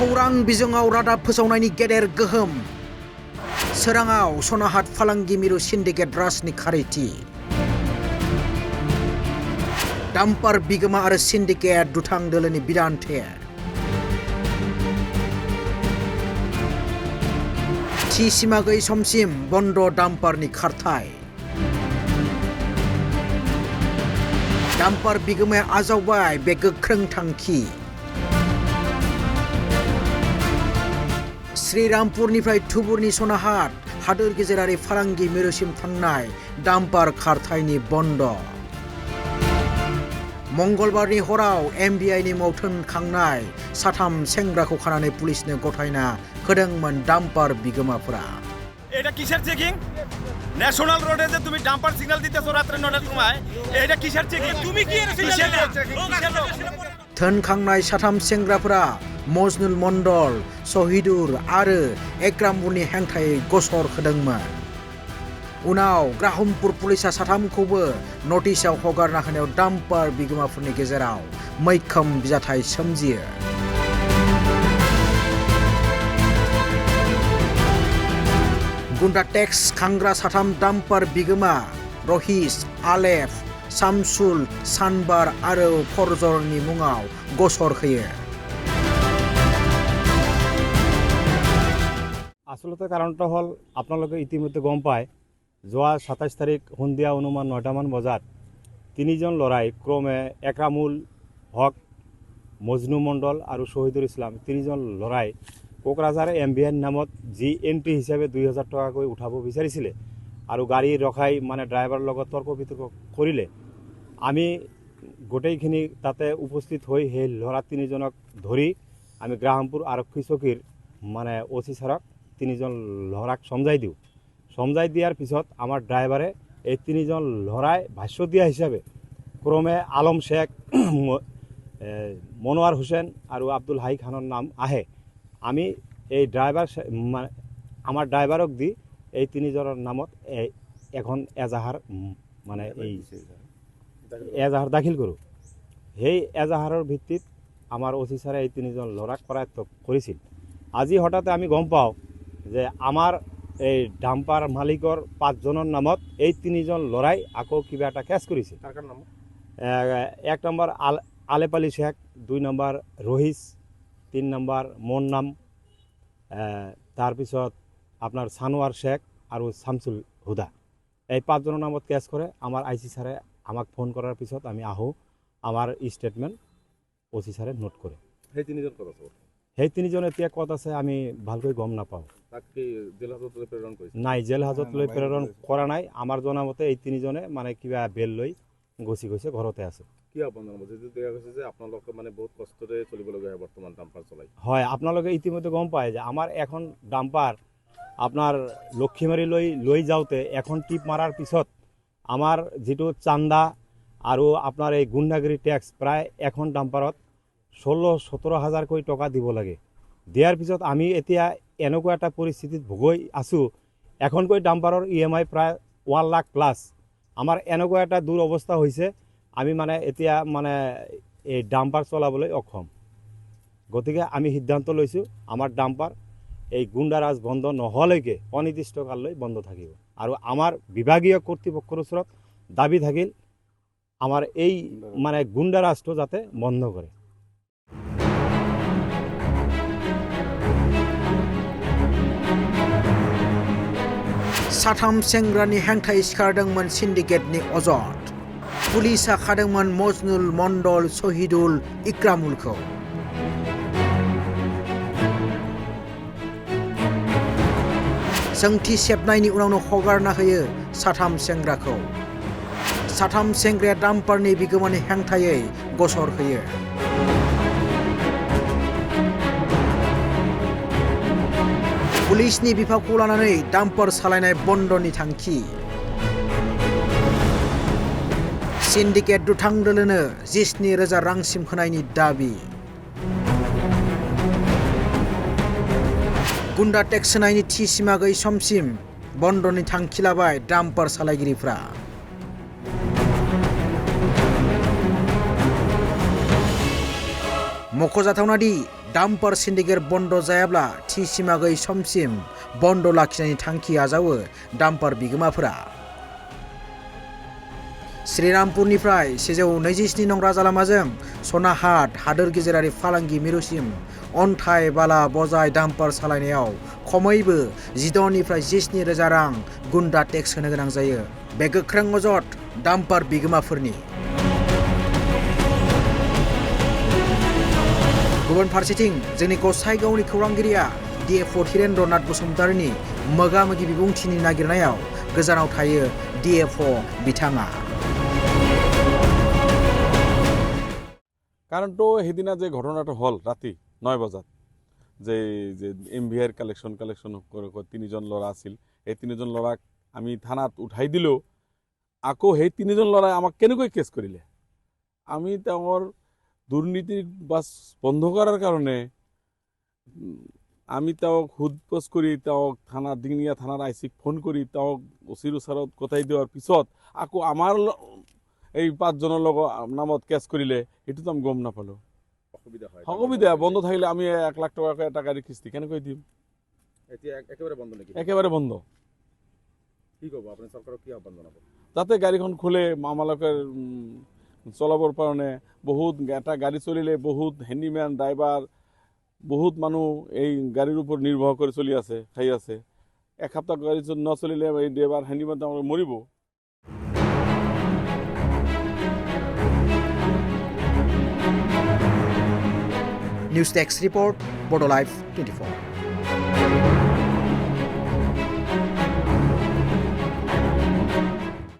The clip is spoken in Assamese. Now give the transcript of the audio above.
खौरां बिजोङाव रादाब फोसावनायनि गेदेर गोहोम सोराङाव सनाहाट फालांगि मिरु सिन्डिकेट राजनि खारिथि डाम्पार बिगोमा आरो सिन्डिकेट दुथां दोलोनि बिदान्थे थि सिमा गैयै समसिम बन्द डाम्पारनि खारथाय डाम्पार बिगोमाया आजावबाय बे गोख्रों थांखि श्रीरामपुरनिफ्राय थुबुरनि सनाहाट हादोर गेजेरारि फालांगि मिरुसिम थांनाय डाम्पार खारथायनि बन्द मंगलबारनि हराव एमबिआइनि मावथोन खांनाय साथाम सेंग्राखौ खानानै पुलिसनो गथायना होदोंमोन डाम्पार बिगोमाफोरा। এটা কিসের চেকিং? ন্যাশনাল রোডে যে তুমি ডাম্পার সিগন্যাল দিতেছো রাত্রে 9টার সময়, এটা কিসের চেকিং? তুমি কি এর সিগন্যাল দিতেছো? थोनखांनाय साथाम सेंग्राफोरा मजनुल मण्डल, शहीदुर आरो एक्रामुलनि हेंथायै गसर होदोंमोन। उनाव ग्राहमपुर पुलिसा साथामखौबो नटिसआव हगारना होनायाव डाम्पार बिगोमाफोरनि गेजेराव मैखोम बिजाथाय सोमजियो। गुन्डा टेक्स खांग्रा साथाम डाम्पार बिगोमा रहिस, आलेफ, শামসুল, সানবার आरो फरजरनि मुङाव गसर होयो। আসলতে কাৰণটো হ'ল আপোনালোকে ইতিমধ্যে গম পায় যোৱা 27 তাৰিখ সন্ধিয়া অনুমান 9টামান বজাত তিনিজন ল'ৰাই ক্ৰমে একৰামুল হক, মজনু মণ্ডল আৰু শহীদুল ইছলাম তিনিজন ল'ৰাই কোকৰাঝাৰ এমবিএন নামত যি এন্ট্ৰি হিচাপে 2000 টকাকৈ উঠাব বিচাৰিছিলে আৰু গাড়ী ৰখাই মানে ড্ৰাইভাৰৰ লগত তৰ্ক বিতৰ্ক কৰিলে। আমি গোটেইখিনি তাতে উপস্থিত হৈ সেই ল'ৰা তিনিজনক ধৰি আমি গ্ৰাহমপুৰ আৰক্ষী চকীৰ মানে অচি ছাৰক তিনিজন ল'ৰাক সমজাই দিওঁ। সমজাই দিয়াৰ পিছত আমাৰ ড্ৰাইভাৰে এই তিনিজন ল'ৰাই ভাষ্য দিয়া হিচাপে ক্ৰমে আলম শেখ, মনোৱাৰ হুছেইন আৰু আব্দুল হাই খানৰ নাম আহে। আমি এই ড্ৰাইভাৰ মানে আমাৰ ড্ৰাইভাৰক দি এই তিনিজনৰ নামত এখন এজাহাৰ মানে এই এজাহাৰ দাখিল কৰোঁ। সেই এজাহাৰৰ ভিত্তিত আমাৰ অচি ছাৰে এই তিনিজন ল'ৰাক কৰায়ত্ব কৰিছিল। আজি হঠাতে আমি গম পাওঁ যে আমাৰ এই ডাম্পাৰ মালিকৰ 5জনৰ নামত এই তিনিজন ল'ৰাই আকৌ কিবা এটা কেছ কৰিছে। এক number Alef Ali Sheikh, 2 number Rahis, 3 number Mannam, তাৰপিছত আপোনাৰ সানোৱাৰ শেখ আৰু শামসুল হুদা। এই 5জনৰ নামত কেছ কৰে। আমাৰ আইচি ছাৰে আমাক ফোন কৰাৰ পিছত আমি আহোঁ, আমাৰ স্টেটমেণ্ট অচি ছাৰে নোট কৰে। সেই তিনিজন এতিয়া ক'ত আছে আমি ভালকৈ গম নাপাওঁ। নাই, জেল হাজতলৈ প্ৰেৰণ কৰা নাই। আমাৰ জনামতে এই তিনিজনে মানে কিবা বেল লৈ গুচি গৈছে, ঘৰতে আছে। হয়, আপোনালোকে ইতিমধ্যে গম পায় যে আমাৰ এখন ডাম্পাৰ আপোনাৰ লক্ষীমাৰীলৈ লৈ যাওঁতে এখন টিপ মাৰাৰ পিছত আমাৰ যিটো চান্দা আৰু আপোনাৰ এই গুণ্ডাগিৰি টেক্স প্ৰায় এখন ডাম্পাৰত 16-17 হাজাৰকৈ টকা দিব লাগে। দিয়াৰ পিছত আমি এতিয়া এনেকুৱা এটা পৰিস্থিতিত ভুগি আছোঁ, এখনকৈ ডাম্পাৰৰ EMI প্ৰায় 1 লাখ প্লাছ। আমাৰ এনেকুৱা এটা দুৰৱস্থা হৈছে, আমি মানে এতিয়া মানে এই ডাম্পাৰ চলাবলৈ অক্ষম। গতিকে আমি সিদ্ধান্ত লৈছোঁ আমাৰ ডাম্পাৰ এই গুণ্ডাৰাজ বন্ধ নহ'লৈকে অনিৰ্দিষ্টকাললৈ বন্ধ থাকিব। আৰু আমাৰ বিভাগীয় কৰ্তৃপক্ষৰ ওচৰত দাবী থাকিল আমাৰ এই মানে গুণ্ডাৰাজটো যাতে বন্ধ কৰে। साथाम सेंग्रानि हेंथायै सिखारदोंमोन सिन्डिकेटनि अजद। पुलिसा खादोंमोन मजनुल मण्डल, शहीदुल, इक्रामुलखौ। सोंथि सेबनायनि उनावनो हगारना होयो साथाम सेंग्राखौ। साथाम सेंग्राया डाम्पारनि बिगोमानि हेंथायै गसर होयो। पुलिसनि बिफावखौ लानानै डाम्पार सालायनाय बन्दनि थांखि। सिन्डिकेट दुथां दोलोनो 17,000 रांसिम होनायनि दाबि। गुन्डा टेक्स होनायनि थि सिमा गैयै समसिम बन्दनि थांखि लाबाय डाम्पार सालायगिरिफ्रा। मख'जाथावनादि डाम्पार सिन्डिकेट बन्द जायाब्ला थि सिमा गैयै समसिम बन्द लाखिनायनि थांखि आजावो डाम्पार बिगोमाफोरा। श्रीरामपुरनिफ्राय 127 नं राजा लामाजों सनाहाट हादोर गेजेरारि फालांगि मिरुसिम अन्थाइ बाला बजाय डाम्पार सालायनायाव खमैबो 16 निफ्राय 17 रोजा रां गुन्दा टेक्स होनो गोनां जायो। बे गोख्रों अजद डाम्पार बिगोमाफोरनि। गुबुन फारसेथिं जोंनि गसाइगावनि खौरांगिरिया DFO धीरेन्द्रनाथ बसुमतारीनि मोगा-मोगि बिबुंथिनि नागिरनायाव गोजानाव थायो DFO बिथाङा। কারণ তো সেদিনা যে ঘটনাটা হল রাতি 9 বজাত যে MVR কালেকশন করে 3জন ল'ৰা আছিল, এই 3জন ল'ৰাক আমি থানাত উঠাই দিলেও আকৌ সেই 3জন ল'ৰাই আমাক কেনেকৈ কেছ কৰিলে। আমি তেওঁৰ দুৰ্নীতি বাছ বন্ধ কৰাৰ কাৰণে আমি তেওঁক সোধপোছ কৰি তেওঁক ডিঙিয়া থানাৰ IC-ক ফোন কৰি তেওঁক OC-ৰ ওচৰত গতাই দিয়াৰ পিছত আকৌ আমাৰ এই 5জনৰ লগত নামত কেছ কৰিলে, এইটোতো আমি গম নাপালোঁ। অসুবিধা বন্ধ থাকিলে আমি 1 লাখ টকাকৈ এটা গাড়ী কিস্তি কেনেকৈ দিম? এতিয়া একেবাৰে বন্ধ নেকি? একেবাৰে বন্ধ। কি ক'ব আপুনি, চৰকাৰক কি আহ্বান জনাব? যাতে গাড়ীখন খোলে আমালোকে চলাবৰ কাৰণে। বহুত এটা গাড়ী চলিলে বহুত হেণ্ডিমেন ড্ৰাইভাৰ বহুত মানুহ এই গাড়ীৰ ওপৰত নিৰ্ভৰ কৰি চলি আছে, খাই আছে। এসপ্তাহ গাড়ী নচলিলে এই ড্ৰাইভাৰ হেণ্ডিমেন তেওঁলোকে মৰিব। News desk report, Bodo live 24।